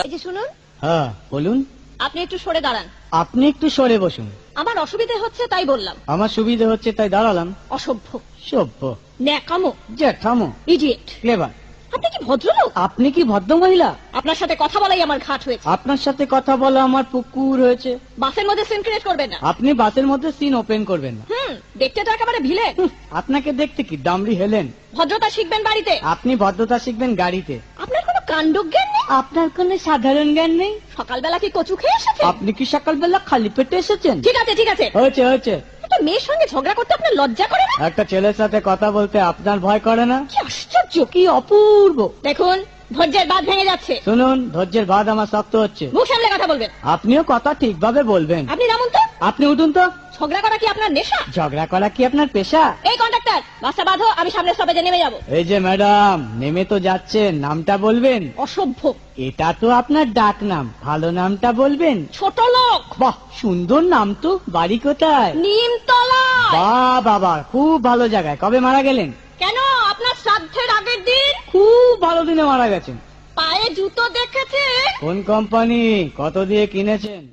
এই যে শুনুন, হ্যাঁ বলুন। আপনি একটু সরে দাঁড়ান। আপনি একটু সরে বসুন। আমার অসুবিধে হচ্ছে তাই বললাম। আমার সুবিধে হচ্ছে তাই দাঁড়ালাম। অসভ্য, সভ্য, ন্যাকামো, জ্যাঠামো, ইডিয়েট। ক্লেভার। আপনি কি ভদ্রলোক? আপনি কি ভদ্র মহিলা? আপনার সাথে কথা বলাই আমার ঘাট হয়েছে। আপনার সাথে কথা বলা আমার পুকুর হয়েছে। বাসের মধ্যে সিন ক্রিয়েট করবেন না। আপনি বাসের মধ্যে সিন ওপেন করবেন না। দেখতে তো একেবারে ভিলেন। আপনাকে দেখতে কি ডামরি হেলেন? ভদ্রতা শিখবেন বাড়িতে। আপনি ভদ্রতা শিখবেন গাড়িতে। আপনার কোনো কাণ্ডজ্ঞান নেই। আপনার কোনো সাধারণ জ্ঞান নেই। সকালবেলা কি কচু খেয়ে এসেছেন? আপনি কি সকালবেলা খালি পেটে এসেছেন? ঠিক আছে ঠিক আছে, হয়েছে হয়েছে। একটা মেয়ের সঙ্গে ঝগড়া করতে আপনার লজ্জা করে না? একটা ছেলের সাথে কথা বলতে আপনার ভয় করে না? কি আশ্চর্য, কি অপূর্ব। দেখুন ধৈর্যের বাঁধ ভেঙে যাচ্ছে। শুনুন, ধৈর্যের বাঁধ আমার শক্ত হচ্ছে। মুখ সামলে কথা বলবেন। আপনিও কথা ঠিকভাবে বলবেন। আপনি নামুন তো। আপনি উঠুন তো। ঝগড়া করা কি আপনার নেশা? ঝগড়া করা কি আপনার পেশা? এই কন্ডাক্টর, বাসটা বাঁধো, আমি সামনের স্টপেজে নেমে যাব। এই যে ম্যাডাম, নেমে তো যাচ্ছেন, নামটা বলবেন। অসভ্য, এটা তো আপনার ডাক নাম, ভালো নামটা বলবেন। ছোট লোক। বাহ, সুন্দর নাম তো। বাড়ি কোথায়? নিমতলা। বাহ বাবা, খুব ভালো জায়গায়। কবে মারা গেলেন? কেন, আপনার শ্রাদ্ধের আগের দিন। খুব ভালো দিনে মারা গেছেন। পায়ে জুতো দেখেছে? কোন কোম্পানি? কত দিয়ে কিনেছেন?